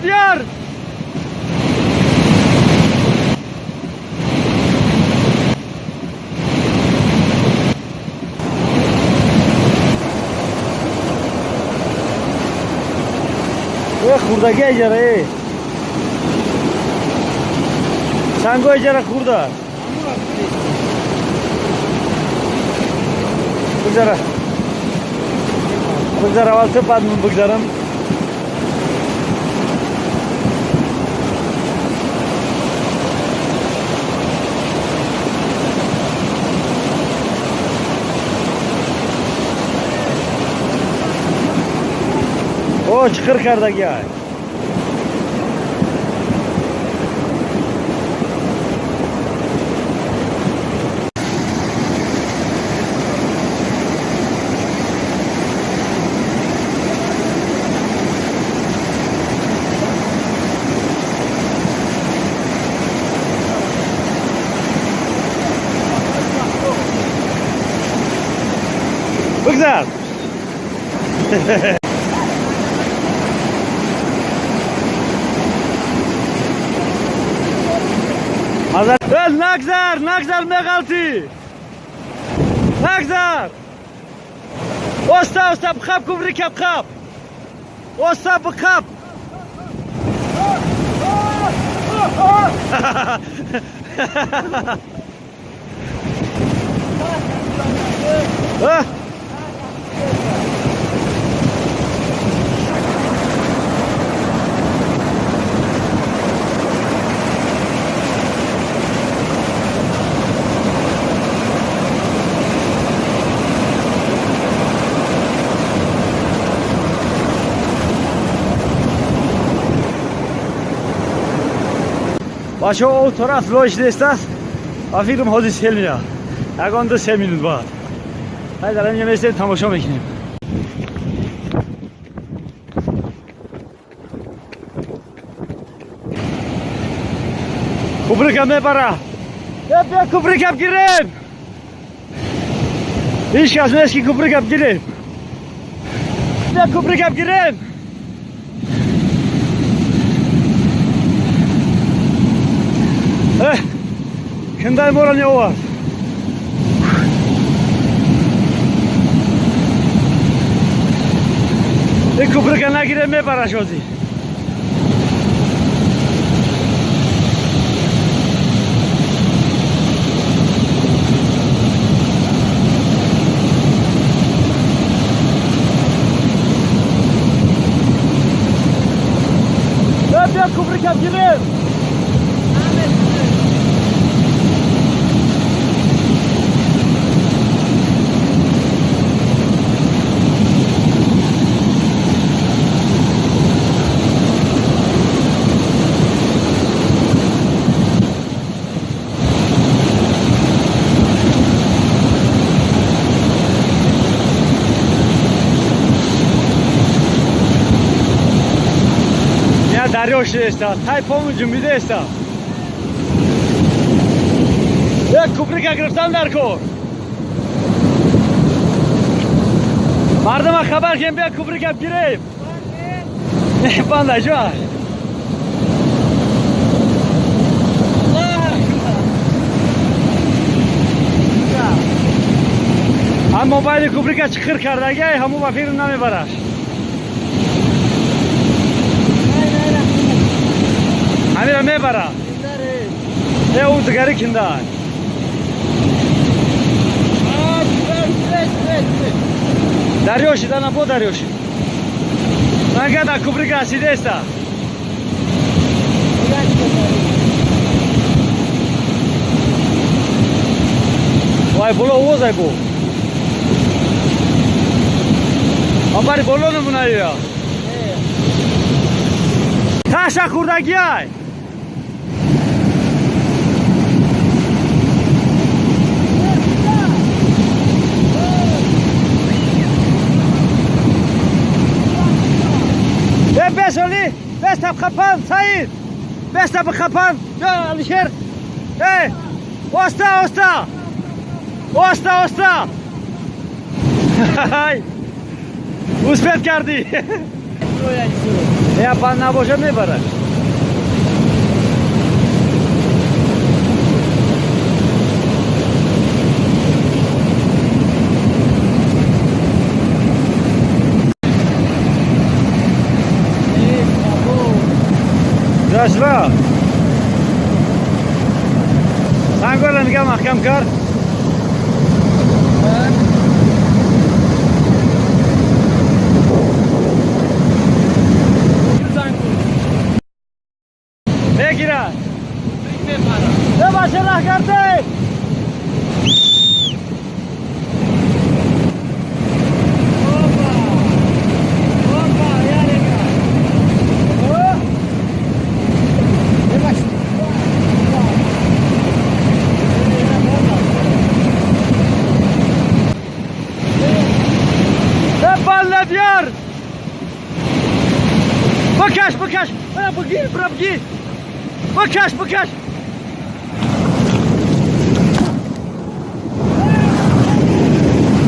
بیار. خوردگی اجاره سنگو اجاره خورده بگذار اول تو بعد من بگذارم. او چخر کردگی های بگذار. نگذار مغلطی نگذار. استا بخاب کوبری کپ خاب استا بخاب. باشه او طرف لوش نیست است. افیرم حاضر سیل میره. اگه 2 minut بعد. های دارم یه میشه تماشا میکنیم. کوبریکم میبره. بیا کوبریکم گیریم. هیچ کس نیست که کوبریکم گیریم. بیا کوبریکم گیریم. Кандай моран ява. Ko'prikka nagirib mebara shozi. Ya ko'prikka girib. Дарёш еста, тай помощь میده еста. یک کوپریکا گرفتن در کن. مردم خبر کن بیا کوپریکا گیریم. نه بنده جوار. هم موبایل کوپریکا چخر کردگی همو وفیر نمیبرش. همین میبره. نه اون دگری کنده. دریوشی دانا بو دریوشی. نگه دا کوپریکا سیده است. وای بولو اوزای بو. آباری بولو نمونایی. تاشا خوردگی های. بسولی بست بخپن سعید بست بخپن یا علیشر ای وستا اوسپت کردی یا بند نباشه میبره. جاشرا سنگور را نگاه محکم کر. بگیره باشه راه کرده. بیار بکش بکش برا بگیر برا بگیر بکش بکش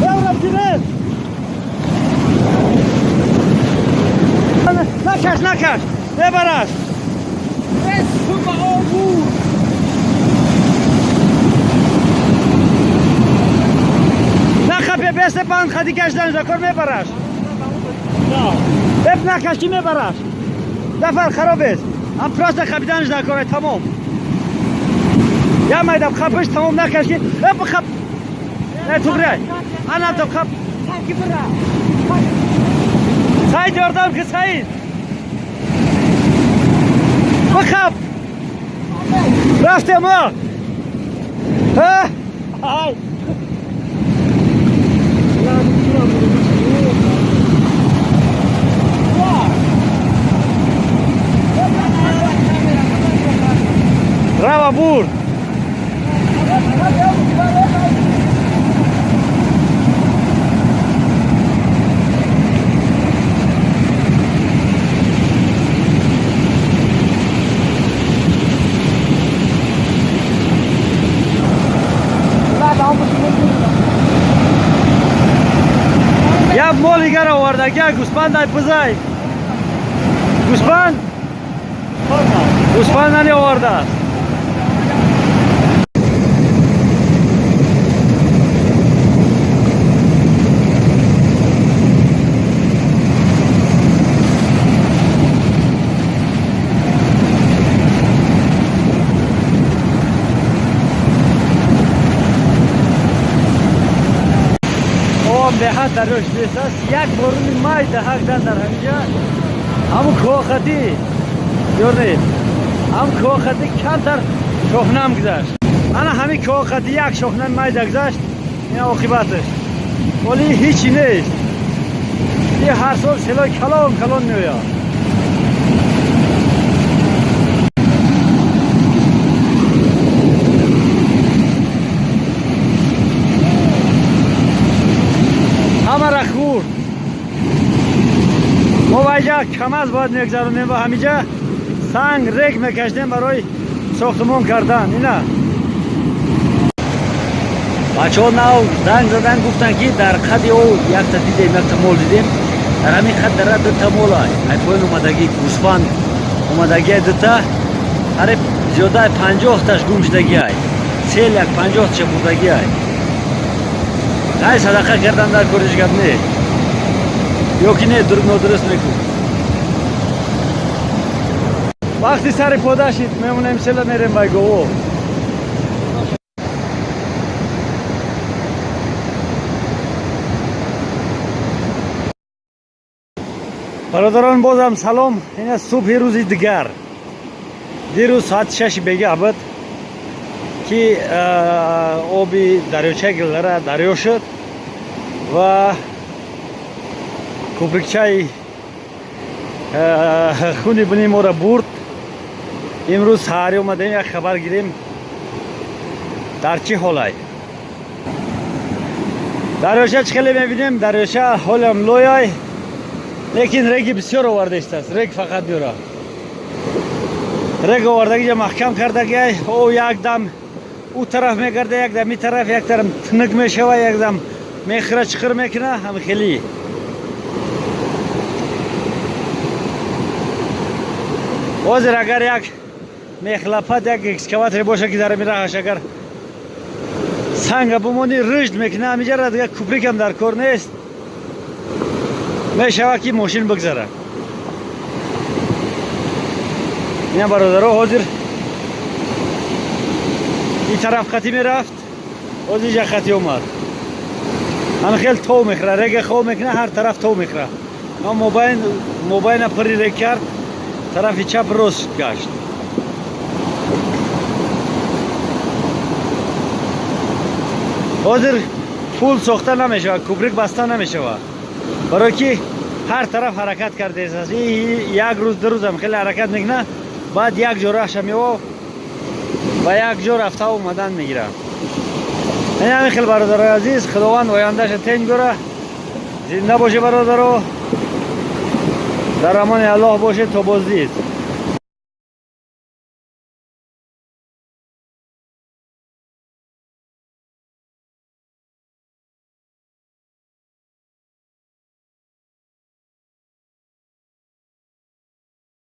برا بگیره نکش نکش ببرش نخبه بست پند خدی کشدن زکر میبرش اب نکش کی میبرش دفر خراب است هم پراست خبیدنش نکنه تمام یا میدم خبش تمام نکش کی اب خب نه تو بره انا تو خب سعید یاردم که سعید بخب رفته ما های Brava bur. Ya moli gara orada gel Guspan'dan pızay. Guspan? Guspan'dan ne orada? دهات دروش دیساس یک بارونی مای دهات در همینجا همون کوختی görünüyor هم کوختی کمتر شخنم گذاشت انا همین کوختی یک شخنم مای گذاشت این عاقبتش ولی هیچی نیست یه هر سال سلای کلان کلان میاد همه را خورد ما اینجا کم از باید میگذارونیم و همینجا سنگ ریگ میکشیم برای ساختمان کردن اینا بچه ها نو زنگ زدن گفتن که در خط او یک تا دیدیم یک تا مول دیدیم در همین خط در دو تا مول های پایین اومدگی گوسفند اومدگی دو تا هر زیاده 50 تاش گم شدگی های سیل یک 50 تاش بودگی های نه صدقه کردن در کارش نه یا که نه درست نکن وقتی سر پوده شید میمونیم سلا میریم بای گوه برادران بازم سلام این صبح روزی دیگر دیروز ساعت 6 بگه بود که آبی دریاچه گلره دریا شد و کوپرکچای خونی بنی ما را برد امروز سحری اومدیم یک خبر گیریم در چه حالای دریاچه چخیلی میبینیم دریاچه حالم لویای لیکن رگی بسیار آورده است رگ فقط بیاره رگ آوردگی جا محکم کرده گی او یک دم او طرف میگرده یک دم این طرف یک طرف تنک میشوه یک دم میخره چخر میکنه هم خیلی حاضر اگر یک میخلافت یک اکسکواتر باشه که در میراهش اگر سنگ بمونی رشد میکنه همیجا دیگه کوپریک هم در کار نیست میشوه که ماشین بگذره. اینا برادرها حاضر این طرف خطی میرفت حاضر اینجا خطی اومد. هم خیلی تو میخره رگ خواه میکنه هر طرف تو میخره. موبایل پری رگ کرد طرف چپ راست گشت. حاضر پول ساخته نمیشه کوپریک بسته نمیشه برای که هر طرف حرکت کرده است. یک روز دو روز هم خیلی حرکت میکنه بعد یک جا راهش میوه و یک جا رفته و اومدن میگیره. این همین خیلی برادر عزیز خداوند آیندهش تنگ گره زنده باشه برادر در امان الله باشه تا بازدید.